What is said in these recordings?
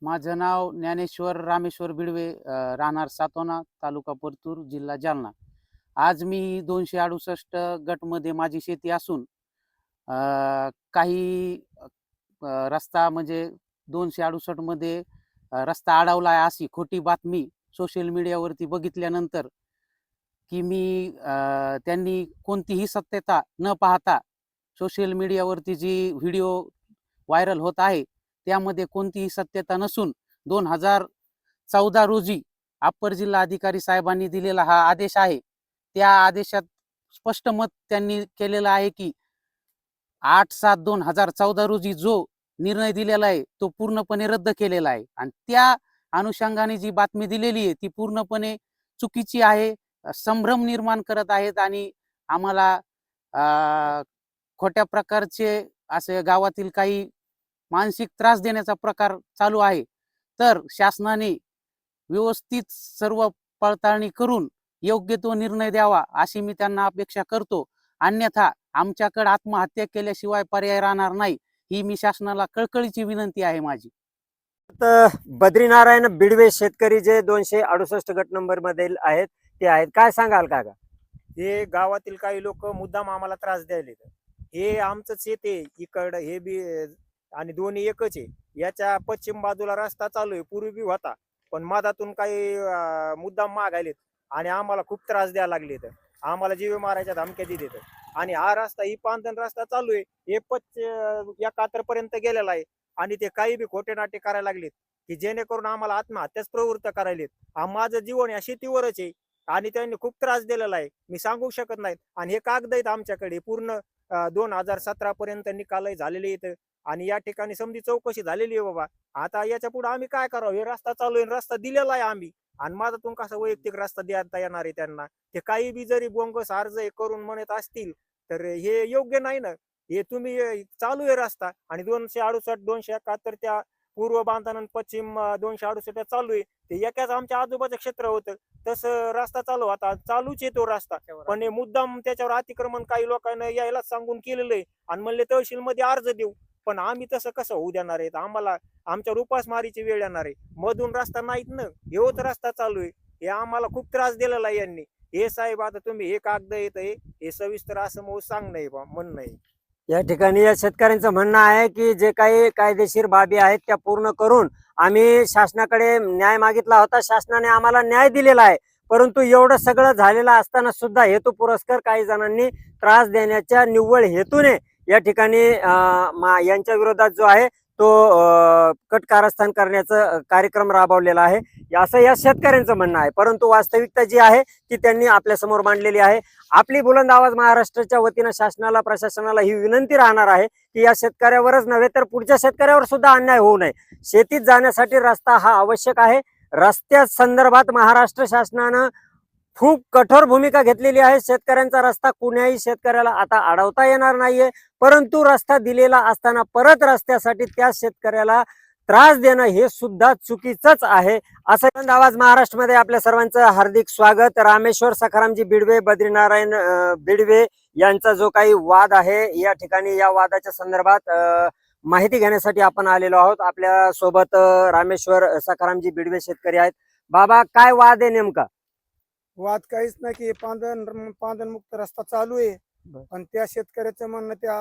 माझं नाव ज्ञानेश्वर रामेश्वर बिडवे, राहणार सातोना, तालुका परतूर, जिल्हा जालना. आज मी 268 गटमध्ये माझी शेती असून काही रस्ता म्हणजे 268 मध्ये रस्ता अडवला आहे अशी खोटी बातमी सोशल मीडियावरती बघितल्यानंतर की त्यांनी कोणतीही सत्यता न पाहता सोशल मीडियावरती जी व्हिडिओ व्हायरल होत आहे त्यामध्ये कोणतीही सत्यता नसून 2014 रोजी अप्पर जिल्हा अधिकारी साहेबांनी दिलेला हा आदेश आहे. त्या आदेशात स्पष्ट मत त्यांनी केलेलं आहे की 8/7/2014 रोजी जो निर्णय दिलेला आहे तो पूर्णपणे रद्द केलेला आहे आणि त्या अनुषंगाने जी बातमी दिलेली आहे ती पूर्णपणे चुकीची आहे. संभ्रम निर्माण करत आहेत आणि आम्हाला खोट्या प्रकारचे असे गावातील काही मानसिक त्रास देण्याचा प्रकार चालू आहे. तर शासनाने व्यवस्थित सर्व पडताळणी करून योग्य तो निर्णय द्यावा अशी मी त्यांना अपेक्षा करतो. अन्यथा आमच्याकडे आत्महत्या केल्याशिवाय पर्याय राहणार नाही, ही मी शासनाला कळकळीची विनंती आहे माझी. बद्रीनारायण बिडवे शेतकरी जे 268 गट नंबर मध्ये आहेत ते आहेत, काय सांगाल काका? हे गावातील काही लोक मुद्दाम आम्हाला त्रास द्यायले. हे आमचंच शेते इकडं हे बी आणि दोन्ही एकच आहे. याच्या पश्चिम बाजूला रस्ता चालू आहे, पूर्वी बी होता, पण मधातून काही मुद्दाम मागायलेत आणि आम्हाला खूप त्रास द्यायला लागले. तर आम्हाला जीव मारायच्या धमक्या देत आणि हा रस्ता ही पांधन रस्ता चालू आहे, हे या कात्रपर्यंत गेलेला आहे आणि ते काही बी खोटे नाटे करायला लागलेत की जेणेकरून आम्हाला आत्महत्याच प्रवृत्त करायलेत. माझं जीवन या शेतीवरच आहे आणि त्यांनी खूप त्रास दिलेला आहे, मी सांगू शकत नाही. आणि हे कागद आहेत आमच्याकडे पूर्ण 2017 पर्यंत निकाल झालेले आहेत आणि या ठिकाणी समधी चौकशी झालेली आहे बाबा. आता याच्या पुढे आम्ही काय करावं? हे रस्ता चालू आहे, रस्ता दिलेला आहे आम्ही, आणि माझ्यातून कसा वैयक्तिक रस्ता देता येणार आहे त्यांना? ते काही बी जरी बोंगस अर्ज करून म्हणत असतील तर हे योग्य नाही ना. हे तुम्ही चालू आहे रस्ता आणि 268 271 त्या पूर्व बांधण पश्चिम 268 चालू आहे. ते एकाच आमच्या आजूबाजूचं क्षेत्र होतं, तसं रस्ता चालू होता, चालूच आहे तो रस्ता. पण हे मुद्दाम त्याच्यावर अतिक्रमण काही लोकांना यायला सांगून केलेलं आहे आणि म्हणले तहसील मध्ये अर्ज देऊ. पण आम्ही तसं कसं होऊ देणार आहेत? आम्हाला आमच्या उपासमारीची वेळ येणार आहे. मधून रस्ता नाहीत ना, हेच रस्ता चालू आहे. हे आम्हाला खूप त्रास दिलेला आहे यांनी. हे साहेब आता तुम्ही हे कागद येत हे सविस्तर असं मग सांगणं म्हणणं आहे. या ठिकाणी या शेतकऱ्यांचं म्हणणं आहे की जे काही कायदेशीर बाबी आहेत त्या पूर्ण करून आम्ही शासनाकडे न्याय मागितला होता, शासनाने आम्हाला न्याय दिलेला आहे. परंतु एवढं सगळं झालेलं असताना सुद्धा हेतू पुरस्कार काही जणांनी त्रास देण्याच्या निव्वळ हेतूने या ठिकाणी यांच्या विरोधात जो आहे तो कट कारस्थान करण्याचा कार्यक्रम राबवलेला आहे, असं या शेतकऱ्यांचं म्हणणं आहे. परंतु वास्तविकता जी आहे ती त्यांनी आपल्या समोर मांडलेली आहे. आपली बुलंद आवाज महाराष्ट्राच्या वतीनं शासनाला, प्रशासनाला ही विनंती राहणार आहे की या शेतकऱ्यावरच नव्हे तर पुढच्या शेतकऱ्यावर सुद्धा अन्याय होऊ नये. शेतीत जाण्यासाठी रस्ता हा आवश्यक आहे. रस्त्या संदर्भात महाराष्ट्र शासनानं खूप कठोर भूमिका घेतलेली आहे. शेतकऱ्यांचा रस्ता कुण्याही शेतकऱ्याला आता अडवता येणार नाहीये, परंतु रस्ता दिलेला असताना परत रस्त्यासाठी त्या शेतकऱ्याला त्रास देणं हे सुद्धा चुकीचंच आहे. असं आवाज महाराष्ट्रामध्ये आपल्या सर्वांचं हार्दिक स्वागत. रामेश्वर सखारामजी बिडवे, बद्रीनारायण बिडवे यांचा जो काही वाद आहे, या ठिकाणी या वादाच्या संदर्भात माहिती घेण्यासाठी आपण आलेलो आहोत. आपल्या सोबत रामेश्वर सखारामजी बिडवे शेतकरी आहेत. बाबा, काय वाद आहे नेमका? वाद काहीच नाही की पांधन मुक्त रस्ता चालू आहे, पण त्या शेतकऱ्याचं म्हणणं, त्या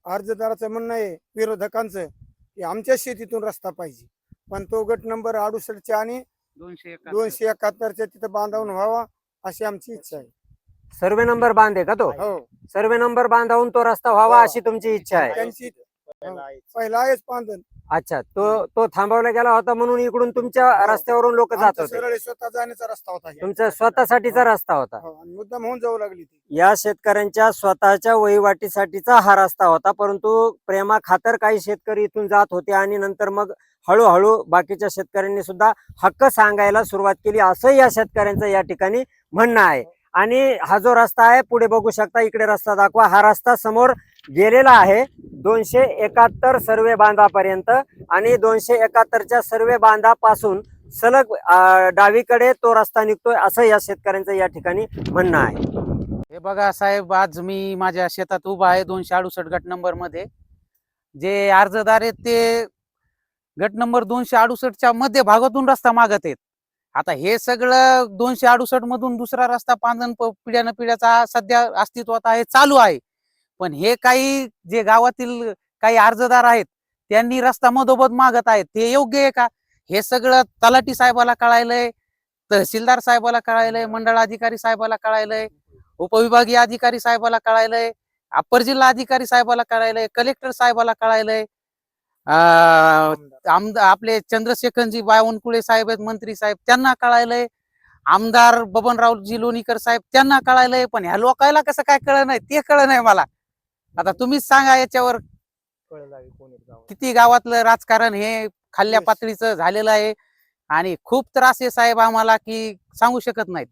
अर्जदाराचं म्हणणं आहे विरोधकांचं की आमच्या शेतीतून रस्ता पाहिजे, पण तो गट नंबर 68 आणि 271 तिथं बांधावून व्हावा अशी आमची इच्छा आहे. सर्वे नंबर बांधे का तो? हो, सर्वे नंबर बांधावून तो रस्ता व्हावा अशी तुमची इच्छा आहे? त्यांची पहिला आहेच पांधन. अच्छा, तो थांबवला गेला होता म्हणून इकडून तुमच्या रस्त्यावरून लोक जात होते? सरळ स्वतः जाण्याचा रस्ता होता, तुमचा स्वतःसाठीचा रस्ता होता? मुद्दाम होऊन जाऊ लागली ती. या शेतकऱ्यांच्या स्वतःच्या वहिवाटीसाठीचा हा रस्ता होता, परंतु प्रेमा खातर काही शेतकरी इथून जात होते आणि नंतर मग हळूहळू बाकीच्या शेतकऱ्यांनी सुद्धा हक्क सांगायला सुरुवात केली, असं या शेतकऱ्यांचं या ठिकाणी म्हणणं आहे. आणि हा जो रस्ता आहे, पुढे बघू शकता, इकडे रस्ता दाखवा, हा रस्ता समोर गेलेला आहे 271 सर्वे बांधापर्यंत आणि 271च्या सर्वे बांधापासून सलग डावीकडे तो रस्ता निघतोय, असं या शेतकऱ्यांचं या ठिकाणी म्हणणं आहे. हे बघा साहेब, आज मी माझ्या शेतात उभा आहे 268 गट नंबर मध्ये. जे अर्जदार आहेत ते गट नंबर 268च्या मध्य भागातून रस्ता मागत आहेत. आता हे सगळं 268 मधून दुसरा रस्ता पांजण पिढ्यान पिढ्याचा सध्या अस्तित्वात आहे, चालू आहे. पण हे काही जे गावातील काही अर्जदार आहेत त्यांनी रस्ता मधोमध मागत आहेत, ते योग्य आहे का? हे सगळं तलाठी साहेबाला कळायलंय, तहसीलदार साहेबाला कळायलंय, मंडळ अधिकारी साहेबाला कळायलंय, उपविभागीय अधिकारी साहेबाला कळायलंय, अप्पर जिल्हा अधिकारी साहेबाला कळायलंय, कलेक्टर साहेबाला कळायलंय, आपले चंद्रशेखरजी बावनकुळे साहेब आहेत, मंत्री साहेब, त्यांना कळायलंय, आमदार बबनरावजी लोणीकर साहेब त्यांना कळायलंय. पण ह्या लोकायला कसं काय कळ नाही ते कळ नाही मला. आता तुम्हीच सांगा याच्यावर किती गावातलं राजकारण हे खाल्ल्या पातळीचं झालेलं आहे आणि खूप त्रास आहे साहेब आम्हाला की सांगू शकत नाहीत.